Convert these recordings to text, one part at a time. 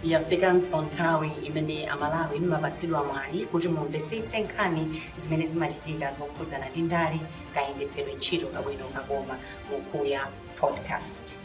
yafika nsontawi imene amalawi mapatsidwa mwayi kuti mumvetsetse nkhani zimene zimachitika zokhudzana ndi ndale kayendetsedwe ntchito kabwino kakoma mu Kuya podcast.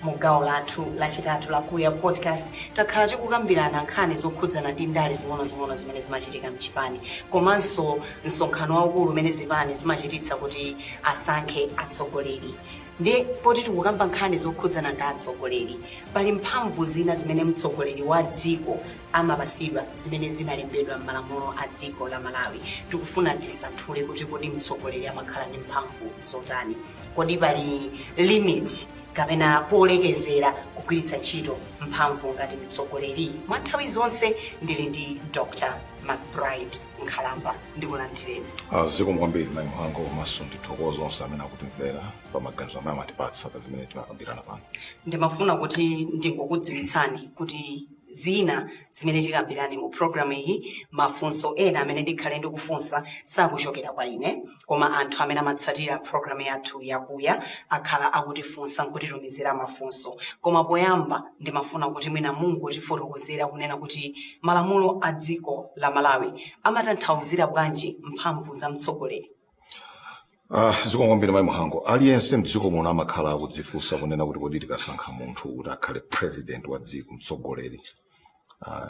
Mu gawo lathu lachitatu la Kuya podcast takhala tikukambirana nkhani zokhudzana ndi ndale zing'onozing'ono zimene zimachitika mchipani, komanso msonkhano waukulu umene zipani zimachititsa kuti asankhe atsogoleri. Ndi poti tikukamba nkhani zokhudzana ndi atsogoleri, pali mphamvu zina zimene mtsogoleri wa dziko amapatsidwa zimene zinalembedwa m'malamulo a dziko la Malawi. Tikufuna tisanthule kuti kodi mtsogoleri amakhala ndi mphamvu zotani, kodi pali limit kapena polekezera kugwiritsa ntchito mphamvu ngati mtsogoleri. Mwa nthawi zonse ndili ndi Dr. McBride Nkhalamba, ndikulandireni. Zikomo kwambiri mayi Muhango, komanso ndithokoza onse amene akutimvera pa maganizo amene amatipatsa pa zimene timakambirana pano. Ndimafuna kuti ndingokudziwitsani kuti zina zimene tikambirani mu programu iyi, mafunso ena amene ndikhale ndikufunsa sakuchokera kwa ine, koma anthu amene amatsatira programu yathu yakuya akhala akutifunsa nkutitumizira mafunso. Koma poyamba ndimafuna kuti mwina mungotifotokozera kunena kuti malamulo a dziko la Malawi amatanthauzira bwanji mphamvu za mtsogoleri. Zikomo kwambiri mayi Muhango, aliyense mdziko muno amakhala akudzifunsa kunena kuti kodi tikasankha munthu kuti akhale president wa dziko, mtsogoleri,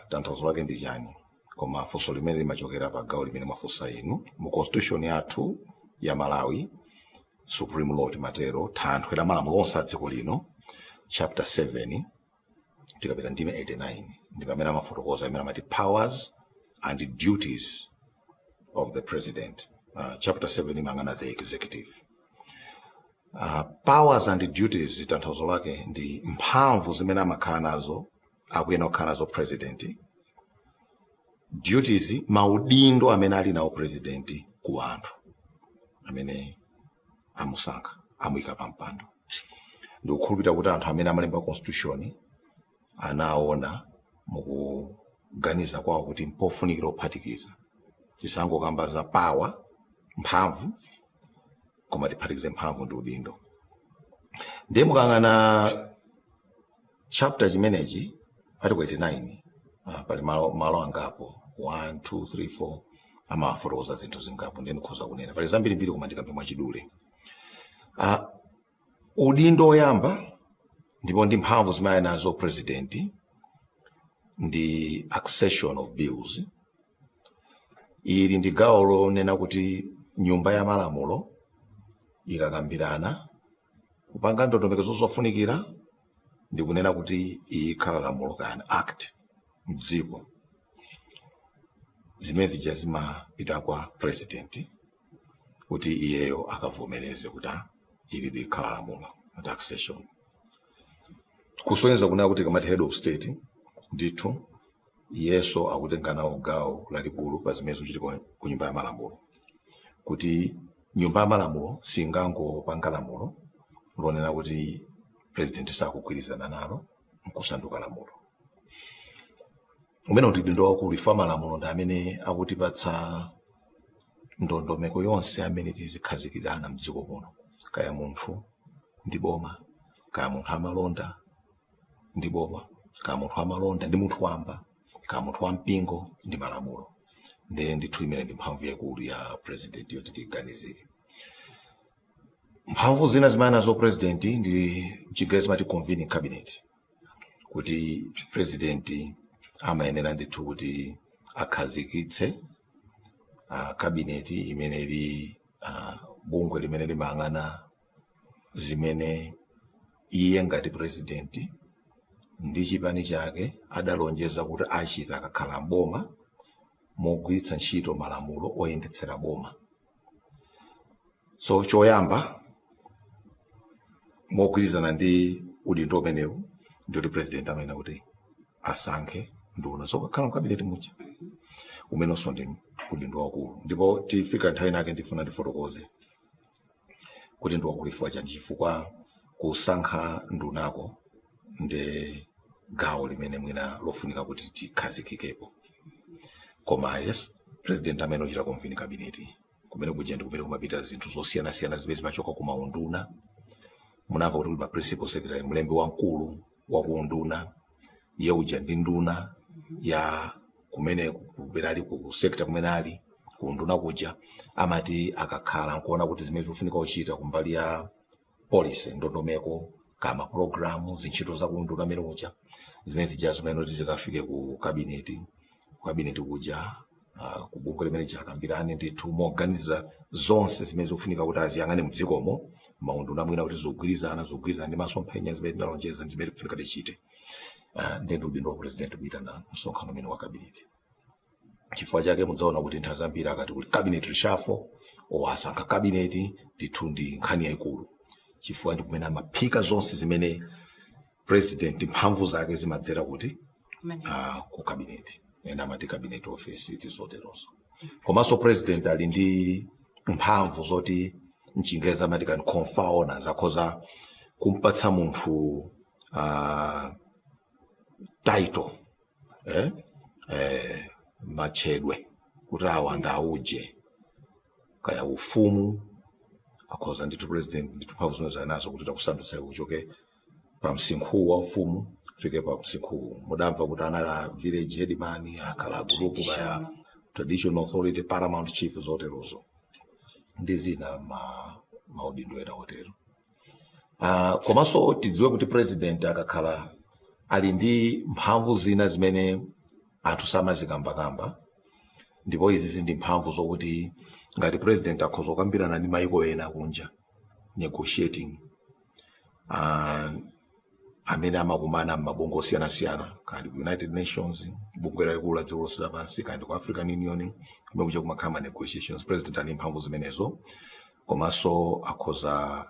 tanthauzo lake ndi chani? Koma funso limene limachokera pa gawo limene mwafunsa inu. Mu constitution yathu ya Malawi, Supreme Law timatero, thanthwe la malamulo onse a dziko lino, chapter 7 tikapita ndime 89, ndi pamene amafotokoza amene amati powers and duties of the president. Chapter 7 imangana the executive. Powers and duties tanthauzo lake ndi mphamvu zimene amakhala nazo, akuyena kukhala nazo president. Duties, maudindo amene ali nawo president ku anthu amene amusankha, amuyika pa mpando. Ndikukhulupirira kuti anthu amene amalemba constitution anaona mukuganiza kwawo kuti mpofunikira kuphatikiza tisangokamba za power, mphamvu, koma tiphatikize mphamvu ndi udindo. Ndiye mukang'ana chapter chimenechi article 89, pali malo angapo 1 2 3 4 amafotokoza zinthu zingapo, ndiye ndikhoza kunena pali zambiri mbiri koma ndikambe mwachidule. Udindo oyamba ndipo ndi mphamvu zimene nazo president ndi accession of bills. Ili ndi gawo lonena kuti nyumba ya malamulo ikakambirana kupanga ndondomeko zofunikira, ndi kunena kuti ikhala lamulo kana act mdziko, zimene zija zimapita kwa president kuti iyeyo akavomereze kuti ili likhala lamulo, at accession. Kusonyeza kunena kuti kamati head of state ndithu yeso akutengana gawo lalikulu pa zimene zochitika ku nyumba ya malamulo, kuti nyumba ya malamulo singangopanga lamulo lonena kuti president sakugwirizana nalo nkusanduka lamulo. Umene kuti udindo wakulu ifa malamulo ndi amene akutipatsa ndondomeko yonse amene tizikhazikizana mdziko muno, kaya munthu ndi boma, kaya munthu amalonda ndi boma, kaya munthu amalonda ndi munthu wamba, kaya munthu wampingo ndi malamulo. Ndiye ndithu imene ndi mphamvu yakulu ya president yoti tiganizire. Mphamvu zina zimene nazo president ndi mchigezi mati convening cabinet, kuti president amayenera ndithu kuti akhazikitse cabinet imene ili bungwe limene limang'ana zimene iye ngati president ndi chipani chake adalonjeza kuti achita akakhala mboma mogwiritsa ntchito malamulo oyendetsera boma. So choyamba mogwirizana ndi udindo umenewu ndi president amayenera kuti asankhe nduna zokakhala mkabineti muja, umenenso ndi udindo wakulu. Ndipo tifika nthawi nake ndifuna ndifotokoze kuti ndi wakulu chifukwa chanji, chifukwa kusankha ndunako ndi gawo limene mwina lofunika kuti tikhazikikepo. Koma yes, president amene ochita convening cabinet kumene kuja ndi kumene kumapita zinthu zosiyana-siyana zimene zimachoka ku maunduna. Munamva kuti ma principal secretary, mlembi wamkulu wa kuunduna, iye uja ndi nduna ya kumene kuberali ku sector kumene ali kunduna kuja amati akakhala nkuona kuti zimene zikufunika kuchita kumbali ya policy ndondomeko kama programu zintchito za kunduna amene uja zimene zija zimene kuti zikafike ku cabinet kuja kubungwe limene chakambirani ndithu moganiza zonse zimene zikufunika kuti aziyang'ane mdzikomo maunduna mwina kuti zogwirizana ndi masomphenya zimene tinalonjeza zimene kufunika tichite. Ndendo udindo wa president kuitana msonkhano umene wa cabinet. Chifukwa chake mudzaona kuti nthawi zambiri akati kuti cabinet reshuffle owasankha cabinet ndithu ndi nkhani yayikulu. Chifukwa ndi kumene amaphika zonse zimene president mphamvu zake zimadzera kuti ku cabinet. Ena amati cabinet office tizoteroso. Komanso president ali ndi mphamvu zoti mchingeza amati kan confer honors akhoza kumpatsa munthu title machedwe kuti awa ndauje kaya ufumu akhoza ndithu president ndithu mphamvu zimene zanazo kuti takusandutsa kuchoke pa msinkhu wa ufumu fike pa msinkhu mudamva kuti anala village headman akala group kaya traditional authority paramount chief zoterozo ndi zina maudindo ena otero. Komanso tidziwe kuti president akakhala ali ndi mphamvu zina zimene anthu samazikambakamba ndipo izi ndi mphamvu zokuti ngati president akhoza kukambirana ndi mayiko ena kunja negotiating amene amakumana mabungwe osiyanasiyana kandi ku United Nations bungwe lalikulu la dziko lonse lapansi kandi ku African Union kumene kuja kumakhala negotiations. President ali mphamvu zimenezo komanso akhoza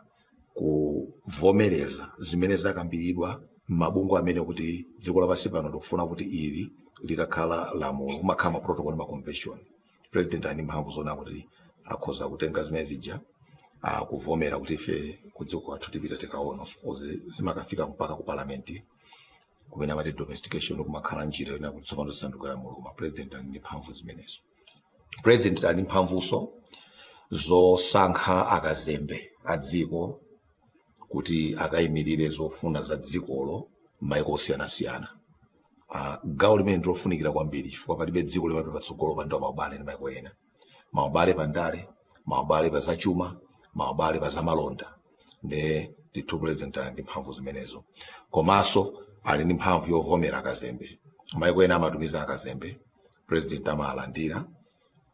kuvomereza zimene zakambiridwa mabungwe amene kuti dziko lapansi pano likufuna kuti ili litakhala lamulo kumakhala protocol ma convention. President ali mphamvu zona kuti akhoza kutenga zimene zija kuvomera kuti ife kudziko kwathu tipita tikaona zimakafika mpaka ku parliament kumene amati domestication kumakhala njira ina kuti tsopano zisandukira muluma. President ali mphamvu zimenezo. President ali mphamvuso zosankha akazembe a dziko kuti akayimirire zofuna za dzikolo maiko osiyanasiyana. Gawo limene ndilofunikira kwambiri chifukwa palibe dziko limene patsogolo pa maubale ndi maiko ena. Maubale pa ndale, maubale pa zachuma, maubale pa zamalonda. Ndithu president ali ndi mphamvu zimenezo. Komanso ali ndi mphamvu yovomera akazembe. Maiko ena amatumiza akazembe, president amalandira,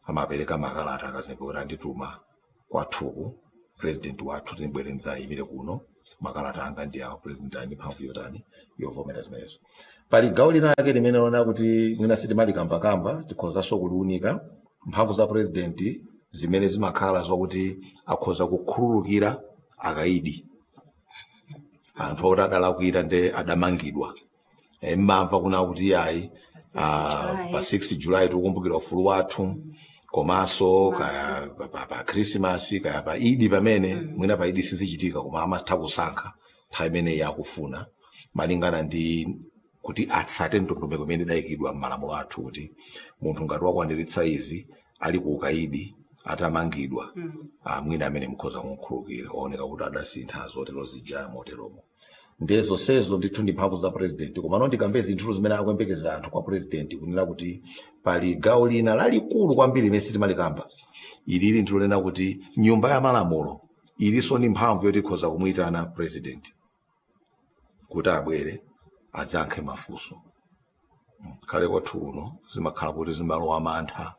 amapereka makalata akazembe kuti andituma kwathuku, president wathu tinibwere ndzayimire kuno, makalata anga ndi awo. President ali ndi mphamvu yotani yovomera zimenezo. Pali gawo linake limene ona kuti mwina sitimali kambakamba tikhozanso kuliunika mphamvu za president zimene zimakhala zokuti akhoza kukhululukira akaidi anthu oti adalakwira ndi adamangidwa. Mmamva kuna kuti ayi pa 6 July tikukumbukira ufulu wathu komanso kaya pa Christmas kaya pa Idi pamene mwina pa Idi sizichitika koma amatha kusankha nthawi imene yakufuna malingana ndi kuti atsate ndondomeko imene idayikidwa m'malamulo athu kuti munthu ngati wakwaniritsa izi ali ku ukaidi atamangidwa mwina amene mukhoza kumkhululukira ooneka kuti adasintha zotero zija moteromo. Ndezo sezo ndithu ndi mphamvu za president koma ndikambe zinthu zimene akuyembekezera anthu kwa president kunena kuti pali gawo lina lalikulu kwambiri limene sitimalikamba ilili ndilonena kuti nyumba ya malamulo ilinso ndi mphamvu yoti ikhoza kumuyitana president kuti abwere adzankhe mafunso. Kale kwathu uno zimakhala kuti zimalowa mantha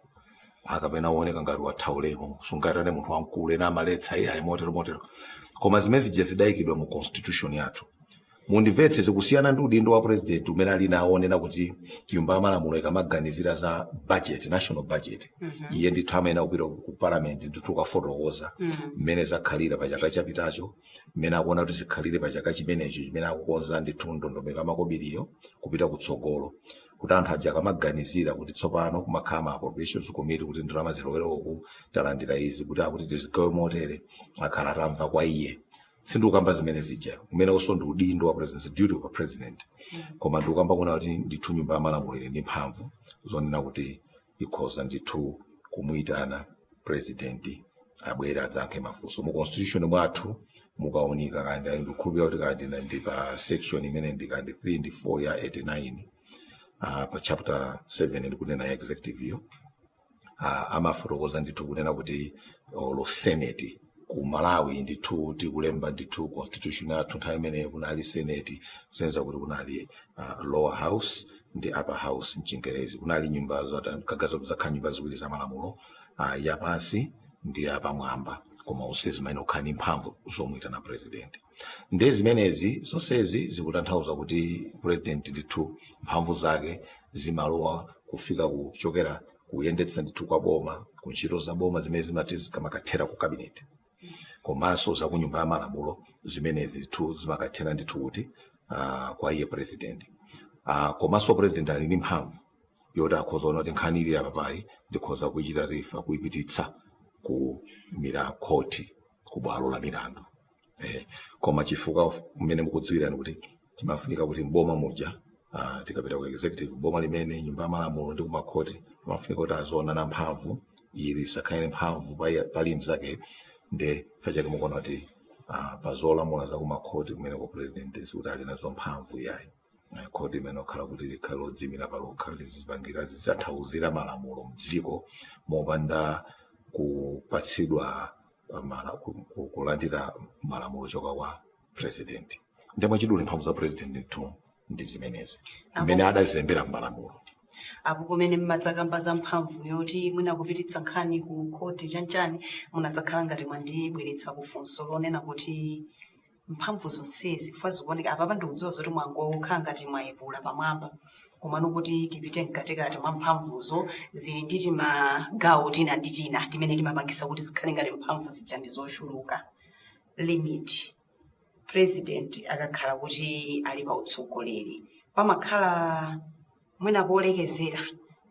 akapena oneka ngati wathaulemo sungatane munthu wamkulu ena amaletsa iye motero koma zimene zija zidayikidwa mu constitution yathu. Mundimvetse zikusiyana ndi udindo wa president umene ali nawo onena kuti nyumba ya malamulo ikamaganizira za budget, national budget. Iye ndithu amene akupita ku parliament ndithu kafotokoza mmene zakhalira pa chaka chapitacho, mmene akuona kuti zikhalire pa chaka chimenecho chimene akukonza ndithu ndondomeko amakobiriyo kupita kutsogolo. Kuti anthu aja akamaganizira kuti tsopano kumakhala ma appropriations committee kuti ndalama zilowereroku talandira izi kuti akuti tizigawe motere akhala atamva kwa iye. Sindikukamba zimene zija umene uso ndi udindo wa president, the duty of a president. Koma ndikukamba kuna kuti ndithu nyumba ya malamulo ili ndi mphamvu zonena kuti ikhoza ndithu kumuyitana president abwera adzanke mafunso mu constitution mwathu mukaonika kandi ndikukhulupirira kuti kandi ndi pa section imene ndi kandi 3 ndi 4 ya 89 pa chapter 7 ndikunena ya executive yo amafotokoza ndithu kunena kuti lo senate ku Malawi ndithu tikulemba ndithu constitution yathu nthawi imene kunali senate kusenza kuti kunali lower house ndi upper house mchingerezi kunali nyumba zakagaza kuzakhala nyumba ziwiri za malamulo yapasi ndi yapamwamba koma usezi zimene ukhani mphamvu zomwitana president ndi zimenezi zonsezi zikutanthauza kuti president ndithu mphamvu zake zimalowa kufika kuchokera kuyendetsa ndithu kwa boma ku ntchito za boma zimene zimati zikamakathera ku cabinet komanso za ku nyumba ya malamulo zimenezi ndithu zimakathera ndithu kuti kwa iye president komanso president ali ndi mphamvu yoti akhoza kuona kuti nkhani ili apapayi ndikhoza kuichita rifa kuipititsa ku mira khoti ku bwalo la milandu koma chifukwa mmene mukudziwirani kuti timafunika kuti mboma muja tikapita ku executive boma limene nyumba ya malamulo ndi kumakhoti timafunika kuti aziona na mphamvu ili sakhale mphamvu pali mzake ndi fachake mukuona kuti pazolamula za kumakhoti kumene ku president sikuti ali nazo mphamvu yayi khoti imene okhala kuti likhale lodzimira palokha lizipangira zitanthauzira malamulo mdziko mopanda kupatsidwa kulandira malamulo choka kwa president ndemwe chidule mphamvu za president ndithu ndi zimenezi mmene adazilembera malamulo apo kumene mmadzakamba za mphamvu yoti mwina kupititsa nkhani ku khoti chanchani munadzakhala ngati mwandibweretsa kufunso lonena kuti mphamvu zonsezi fa zikuoneka apa ndikudziwa zoti mwangokhala ngati mwayepula pamwamba komano kuti tipite mkatikati mwa mphamvuzo zili nditi magawo tina ndi tina timene timapangisa kuti zikhale ngati mphamvu zija ndi zochuluka limit president akakhala kuti ali pa utsogoleri pamakhala mwina polekezera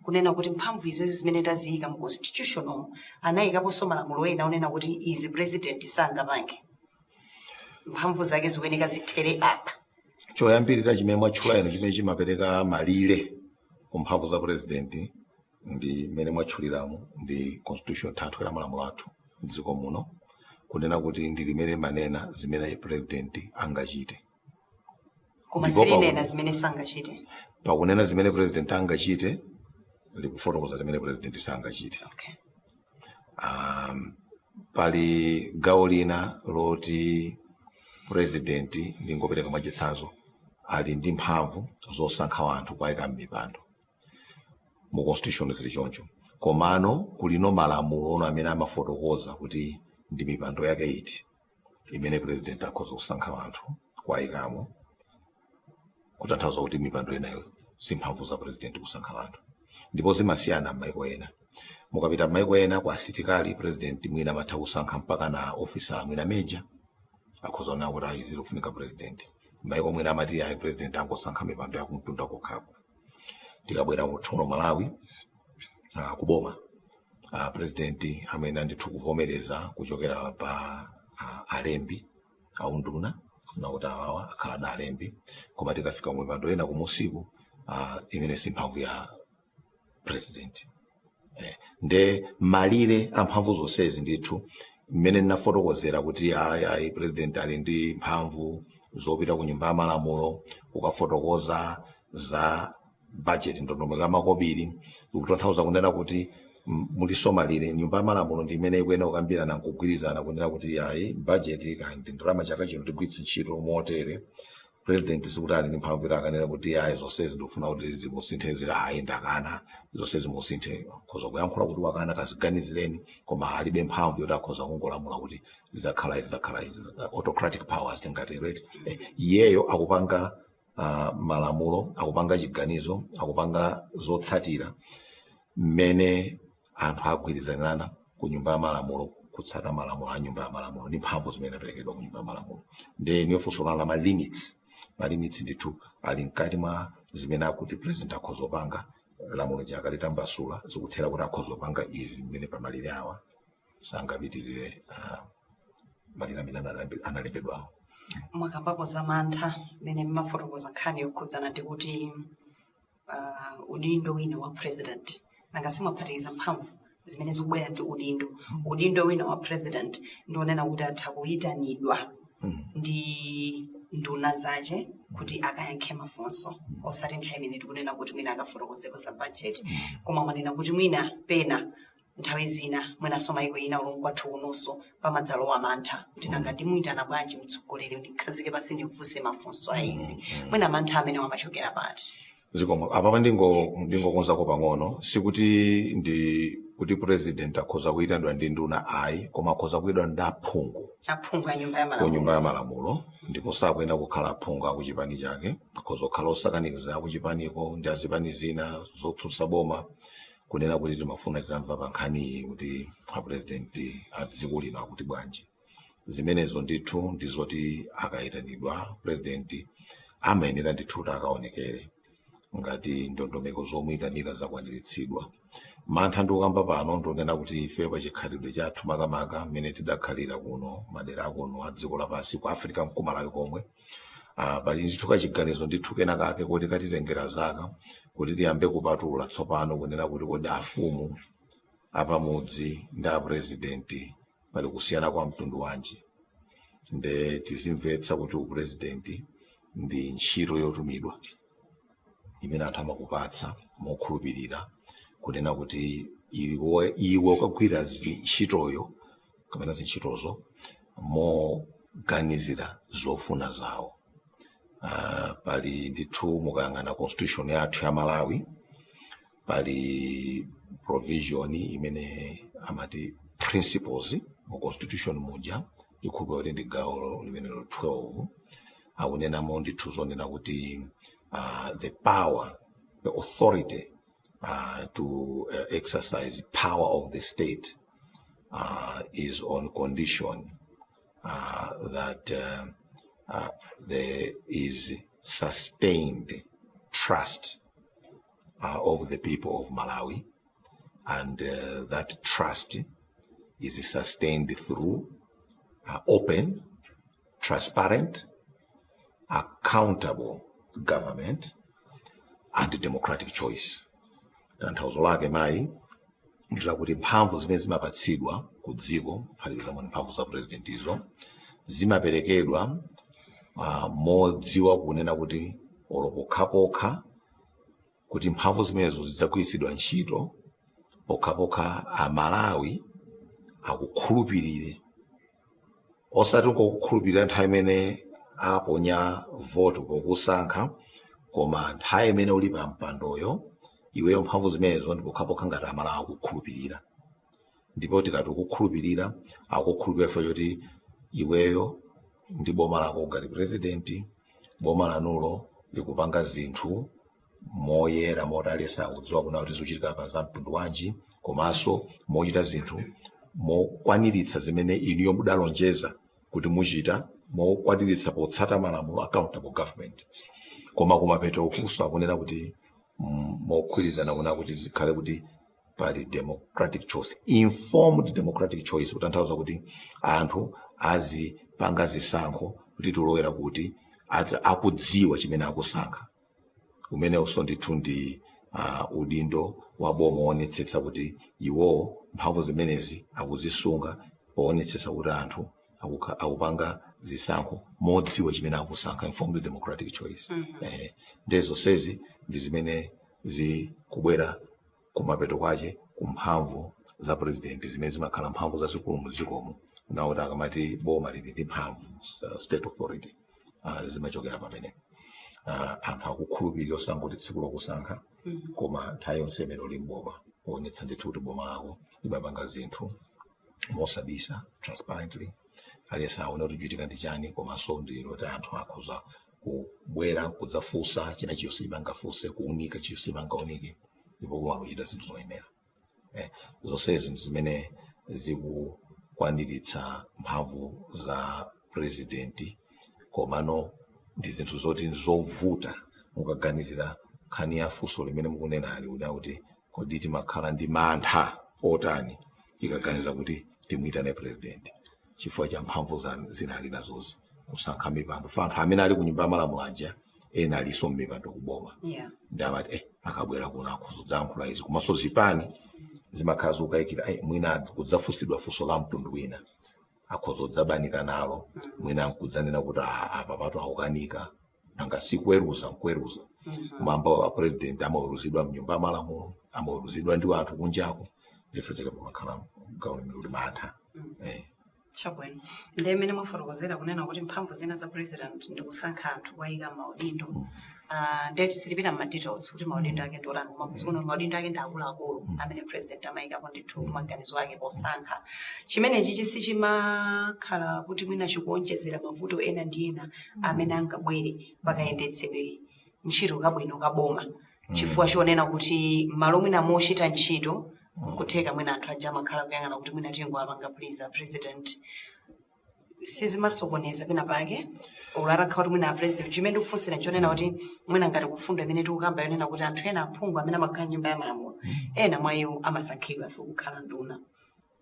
kunena kuti mphamvu izezi zimene taziyika mu constitutional anayikaponso malamulo ena onena kuti izi president sangapange mphamvu zake zikuyeneka zithere apa choyambirira chimene mwatchula ino chimene chimapereka malire ku mphamvu za president ndi mmene mwatchuliramo ndi constitution thanthwe la malamulo athu m'dziko muno kunena kuti ndi limene manena zimene president angachite koma silinena zimene sangachite pakunena zimene president angachite likufotokoza zimene president sangachite okay. Pali gawo lina loti president ndingopereka mwachitsanzo ali ndi mphamvu zosankha anthu kwayika m'mipando mu constitution zili choncho komano kulino malamulo ono amene amafotokoza kuti ndi mipando yake iti imene president akhoza kusankha anthu kwayikamo kutanthauza kuti mipando enayo si mphamvu za president kusankha anthu ndipo zimasiyana m'mayiko ena mukapita m'mayiko ena kwa asitikali president mwina amatha kusankha mpaka na officer mwina meja akhoza kuona kuti izi zikufunika president m'mayiko mwina amati ayi president angosankha mipando ya kumtunda kokhako tikabwera muthuno Malawi kuboma president amene ndithu kuvomereza kuchokera pa alembi aunduna nakuti awawa akhala alembi koma tikafika mipando ena kumusiku imene si mphamvu ya president nde malire amphamvu zonsezi ndithu mmene ndinafotokozera kuti ayi president ali ndi mphamvu zopita ku nyumba ya malamulo ukafotokoza za budget ndondomeko ya makobiri ukutanthauza kunena kuti mulisomalire nyumba ya malamulo ndi imene ikuyenera kukambirana nkugwirizana kunena kuti ayi budget kandi ndalama chaka chino tigwiritse ntchito motere president sikuti ali ndi mphamvu ira akanena kuti ayi zonsezi ndikufuna kuti zimusinthe zira ayi ndakana zonsezi musinthe khoza kuyankhula kuti wakana kaziganizireni koma alibe mphamvu yoti akhoza kungolamula kuti zidzakhala izi autocratic powers tingati right iyeyo akupanga malamulo akupanga chiganizo akupanga zotsatira mmene anthu agwirizanana ku nyumba ya malamulo kutsata malamulo a nyumba ya malamulo ndi mphamvu zimene aperekedwa ku nyumba ya malamulo ndi niyofunso la malimits ndithu ali mkati mwa zimene akuti president akhoza kupanga lamulo jaka litambasula zikuthera kuti akhoza kupanga izi mmene pamalire awa sangapitirire malire amene analembedwawo mwakambapo za mantha mene mmafotokoza nkhani yokhudzana ndi kuti udindo wina wa president nanga simwaphatikiza mphamvu zimene zikubwera ndi udindo wina wa president ndionena kuti atha kuyitanidwa ndi nduna zace kuti akayankhe mafunso osati nthawi imene tikunena kuti mwina akafotokozeko za budget koma mwanena kuti mwina pena nthawi zina mwinaso maiko ina ulungu kwathu kunonso pamadzalowa mantha kuti nanga ndimuyitana bwanji mtsogoleri ndikhazike pasi ndimfunse mafunso aizi mwina mantha amene wamachokera pati zikomo apa ndingokonzako pang'ono sikuti kuti president akhoza kuyitanidwa ndi nduna ayi koma akhoza kuyitidwa ndi aphungu a nyumba ya malamulo ndipo sakuyenera kukhala aphungu akuchipani chake akhoza kukhala osakaniza akuchipaniko ndi azipani zina zotsutsa boma kunena kuti timafuna titamva pa nkhaniyi kuti apresidenti adzikulima kuti bwanji zimenezo ndithu ndizoti akayitanidwa presidenti amayenera ndithu kuti akaonekere ngati ndondomeko zomuyitanira zakwaniritsidwa mantha ndikukamba pano ndionena kuti ife pachikhalidwe chathu makamaka mmene tidakhalira kuno madera akuno a dziko lapansi ku Africa mkumalawi komwe pali ndithu kachiganizo ndithu kena kake kuti katitengera zaka kuti tiyambe kupatula tsopano kunena kuti kodi afumu apamudzi ndi apresidenti pali kusiyana kwa mtundu wanji nde tizimvetsa kuti upresidenti ndi ntchito yotumidwa imene anthu amakupatsa mokhulupirira kunena kuti iwe ukagwira ntchitoyo kapena zintchitozo moganizira zofuna zawo. Pali ndithu mukayang'ana constitution yathu ya Malawi pali provision imene amati principles mu constitution muja ikubwa kuti ndi gawo limene 12 akunenamo ndithu zonena kuti the power, the authority to exercise power of the state is on condition that there is sustained trust of the people of Malawi, and that trust is sustained through open, transparent, accountable government and democratic choice. Tanthauzo lake mai ndila kuti mphamvu zimene zimapatsidwa ku dziko phatikiza mu mphamvu za president izo zimaperekedwa modziwa kunena kuti olopokha kuti mphamvu zimenezo zidzagwiritsidwa ntchito pokhapokha Amalawi akukhulupirire osati ngokukhulupirira nthawi imene aponya vote pokusankha koma nthawi imene uli pa mpandoyo iweyo mphamvu zimenezo ndi pokhapokha ngati Amalawi akukhulupirira ndipo tikati ukukhulupirira akukhulupirira ife kuti iweyo ndi boma lako ngati president boma lanulo likupanga zinthu moyera motalesa kudziwa kuna kuti zochitika pa za mtundu wanji komanso mochita zinthu mokwaniritsa zimene iniyo mudalonjeza kuti muchita mokwaniritsa potsata malamulo accountable government koma kumapeto kuso akunena kuti mokhwirizana kuna kuti zikhale kuti pali democratic choice, informed democratic choice, kutanthauza kuti anthu azipanga zisankho kuti tulowera kuti akudziwa chimene akusankha umene uso ndithu ndi udindo wa boma woonetsetsa kuti iwo mphamvu zimenezi akuzisunga poonetsetsa kuti anthu akupanga zisankho modziwa chimene akusankha, informed democratic choice. Ndezo sezi ndi zimene zikubwera kumapeto kwache kumphamvu za president zimene zimakhala mphamvu zazikulu muzikomo nawo akamati boma lili ndi mphamvu state authority zimachokera pamene anthu akukhulupirira osangoti tsiku lokusankha koma nthawi yonse imene uli mboma poonetsa ndithu kuti boma lako limapanga zinthu mosabisa transparently aliyense aone kuti chikuchitika ndi chani komanso ndilo kuti anthu akhoza kubwera kudzafunsa china chiyonse chimangafunse kuunika chiyonse chimangaunike ndipo boma kuchita zinthu zoyenera. Zonsezi zimene zikukwaniritsa mphamvu za president komano ndi zinthu zoti zovuta mukaganizira nkhani ya funso limene mukunena ali kuti kodi timakhala ndi mantha otani tikaganiza kuti timuyitane president chifukwa cha mphamvu zina ali nazozi kusankha mipando fa anthu amene ali ku nyumba ya malamulo aja ena aliso mmipando kuboma ndi amati akabwera kuno akhudzankhula izi komanso zipani zimakhala zokayikira mwina kudzafunsidwa funso la mtundu wina akhoza kudzabanika nalo mwina nkudzanena kuti apa patu akukanika nanga sikuweruza nkuweruza kumamba wa president amaweruzidwa mnyumba yamalamulo amaweruzidwa ndi anthu kunjako ndife chake pamakhala government kuti mantha chabwino ndi imene mwafotokozera kunena kuti mphamvu zina za president ndi kusankha anthu wayika maudindo ndeti silipita ma-details kuti maudindo ake ndolani koma muzikuno maudindo ake ndi akuluakulu amene president amayikapo ndithu maganizo ake posankha chimenechi sichimakhala kuti mwina chikuonjezera mavuto ena ndi ena amene angabwere pakayendetsedwe ntchito kabwino kaboma chifukwa chionena kuti malo mwina mochita ntchito kutheka mwina anthu aja amakhala kuyang'ana kuti mwina tingo apanga president sizimasokoneza pena pake ularakha kuti mwina president chimene ndikufunsira nchonena kuti mwina ngati kufunda imene tikukamba yonena kuti anthu ena aphungu amene amakhala nyumba ya malamulo ena mwa iwo amasankhidwa sikukhala nduna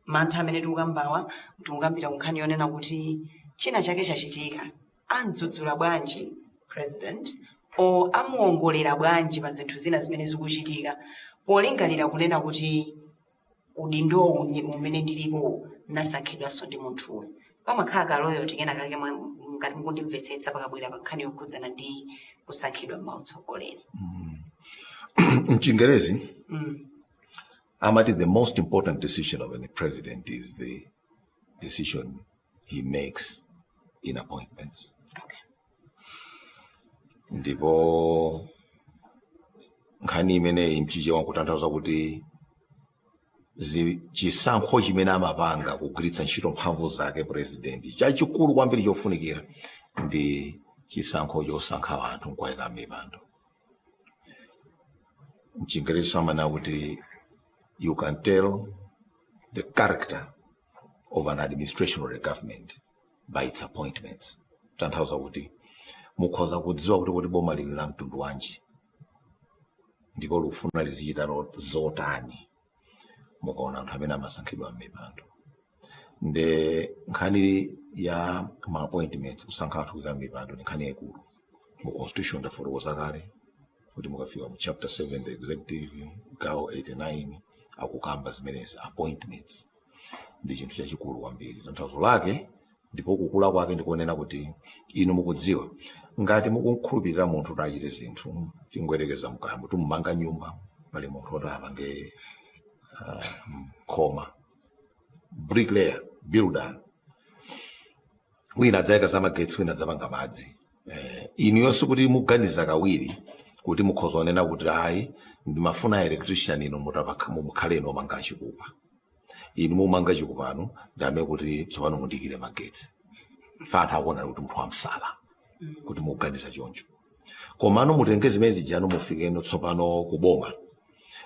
mantha amene tikukambawa tikukambira kunkhani yonena kuti china chake chachitika amdzudzula bwanji president o amuongolera bwanji pa zinthu zina zimene zikuchitika polingalira kunena kuti udindo umene ndilipo nasankhidwanso ndi munthuyo pamakhala kaloyo tikena kake ngati mukundimvetsetsa pakabwera pa nkhani yokhudzana ndi kusankhidwa m'mautsogoleri mchingerezi amati the most important decision of any president is the decision he makes in appointments. Okay. Ndipo nkhani imeneyi mchiche wankutanthauza kuti chisankho chimene amapanga kugwiritsa ntchito mphamvu zake president chachikulu kwambiri chofunikira ndi chisankho chosankha anthu nkwayika mipando. Mchingerezi amana kuti you can tell the character of an administration or a government by its appointments. Tanthauza kuti mukhoza kudziwa kuti boma lili la mtundu wanji ndipo lufuna lizichita zotani mukaona anthu amene amasankhidwa m'mipando. Nde nkhani ya ma appointments kusankha anthu kuyika m'mipando ni nkhani yaikulu mu constitution ndafotokoza kale kuti mukafika mu chapter 7 the executive gawo 89 akukamba zimenezi appointments ndi chinthu chachikulu kwambiri. Tanthauzo lake ndipo kukula kwake ndikonena kuti inu mukudziwa ngati mukukhulupirira munthu kuti achite zinthu tingwerekeza mkambo tumumanga nyumba pali munthu oti apange khoma bricklayer builder wina adzayika zamagetsi wina adzapanga madzi inu yonse kuti muganiza kawiri kuti mukhoza onena kuti ayi ndimafuna electrician ino mukhale ino manga chikupa inu mumanga chikupano ndame kuti tsopano mundikire magetsi fanthu akuona kuti munthu amsala kuti muganiza choncho komano mutenge zimene zijano mufikeno tsopano kuboma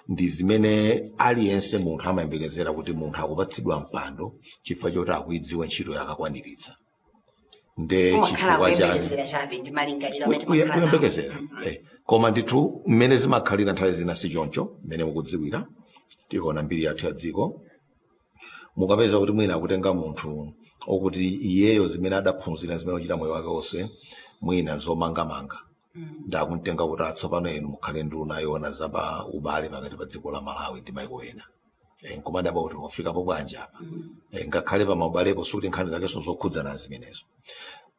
ndi zimene aliyense munthu amayembekezera kuti munthu akupatsidwa mpando chifukwa choti akuidziwa ntchito yakakwaniritsa nde chifukwa kuyembekezera koma ndithu mmene zimakhalira nthawi zina si choncho mmene mukudziwira tikuona mbiri yathu ya dziko mukapeza kuti mwina akutenga munthu okuti iyeyo zimene adaphunzira zimene ochita moyo wake wonse mwina nzomangamanga ndakumtenga kuti atsopano inu mukhale nduna yona zapa ubale pakati pa dziko la Malawi ndi maiko ena nkomadaba kuti wafikapo bwanji apa ngakhale pa maubalepo sukuti nkhani zakenso zokhudzana zimenezo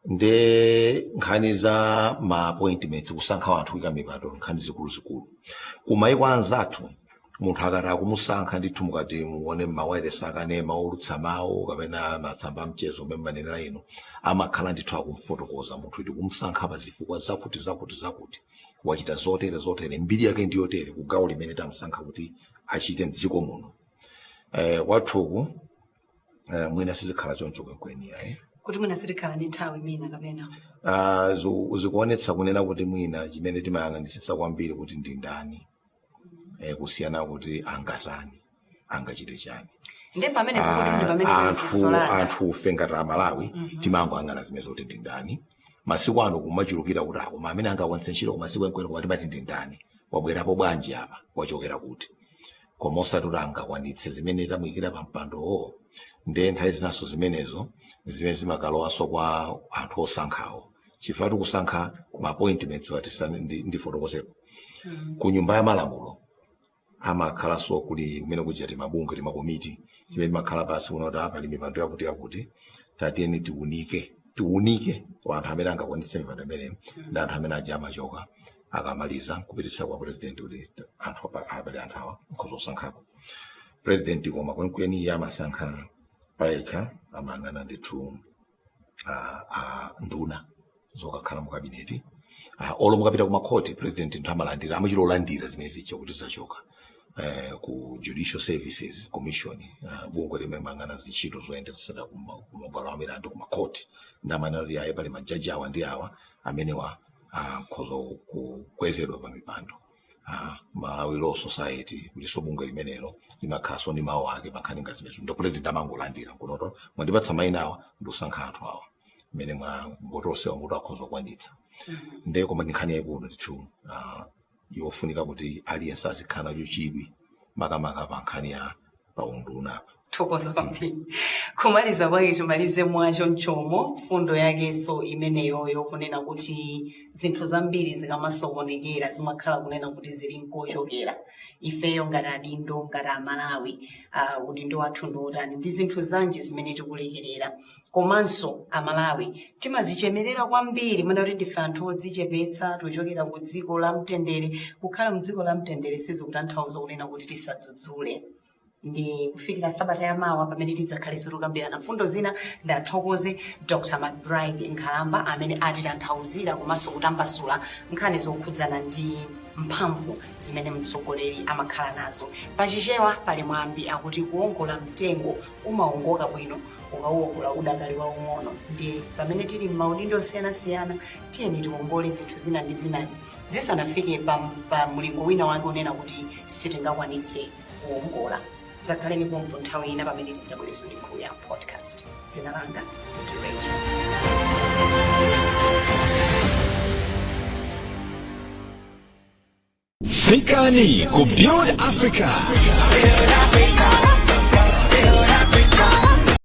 nde nkhani za ma appointments kusankha anthu kuyika mipando nkhani zikuluzikulu kumaiko anzathu munthu akati akumusankha ndithu mukati muone mawayilesi akanema olutsa mawu kapena matsamba mchezo mmene manenera ino amakhala ndithu akumfotokoza munthu kuti kumsankha pa zifukwa zakuti wachita zotere mbiri yake ndi yotere kugawo limene tamsankha kuti achite mdziko muno wathuku mwina sizikhala choncho kwenikweni kuti mwina sitikhala ndi nthawi mina kapena zikuonetsa kunena kuti mwina chimene timayang'anisitsa kwambiri kuti ndi ndani kusiyana kuti angatani angachite chani ndi pamene kuti pamene anthu ufe ngati Amalawi timangoyang'ana zimene zoti ndi ndani masiku ano kumachulukira kuti akoma amene angakwanitse ntchito kumasiku enkwene kwa timati ndi ndani wabwerapo bwanji apa wachokera kuti koma osati kuti angakwanitse zimene tamuyikira pa mpandowo nde nthawi zinaso zimenezo zimene zimakalowaso kwa anthu osankhawo chifukwa tikusankha ma appointments watisani ndi fotokozepo ku nyumba ya malamulo amakhala so kuli kumene kuja timabunge timakomiti timene timakhala pasi kuno kuti pali mipando yakuti tatiyeni tiunike anthu amene angakwanitse mipando imene ndi anthu amene aja amachoka akamaliza kupititsa kwa president kuti anthu apali anthu awa nkuzosankhako president koma kwenikweni iye amasankha payekha amang'ana ndithu nduna zokakhala mu kabineti olo mukapita kumakhoti president nthu amalandira amachilolandira zimene zicha kuti zachoka ku Judicial Services Commission bungwe limene mang'ana zichito zoyendetsera kumabwalo a milandu kumakhoti ndamana kuti ayi pali majaji awa ndi awa amenewa khoza kukwezedwa pa mipando Malawi Law Society kuliso bungwe limenelo limakhaso ndi mawu ake pankhani ngati zimenezo ndo president amangolandira kunoto mwandipatsa mayina awa ndiusankha anthu awa mmene mbotosewa mbuto akhoza kukwanitsa ndiye koma nkhani yaikuno ndithu yofunika kuti aliyense azikhala nacho chidwi makamaka pa nkhani ya paunduna thokoza kwambiri kumaliza kwake tumalize mwacho mchomo fundo yakenso imeneyoyo kunena kuti zinthu zambiri zikamasokonekera zimakhala kunena kuti zili nkochokera ifeyo ngati adindo ngati amalawi udindo wathu ndiotani ndi zinthu zanji zimene tikulekerera komanso amalawi timazichemerera kwambiri mana kuti ndife anthu odzichepetsa tuchokera ku dziko la mtendere kukhala mdziko la mtendere sizikutanthauza kunena kuti tisadzudzule ndi kufikira sabata ya mawa pamene tidzakhaliso tukambirana fundo zina ndathokoze Dr. McBride Nkhalamba amene atitanthauzira komanso kutambasula nkhani zokhudzana ndi mphamvu zimene mtsogoleri amakhala nazo pachichewa pali mwambi akuti kuongola mtengo umaongoka bwino ukawongola udakali waung'ono ndi pamene tili m'maudindo osiyanasiyana tiyeni tiwongole zinthu zina ndi zinazi zisanafike pa mlingo wina wake unena kuti sitingakwanitse kuwongola zakhaleni pompo nthawi ina pamene tidzabwereso ndi Nkhuyu ya podcast dzina langa ndi Rachel. Fikani ku Build Africa.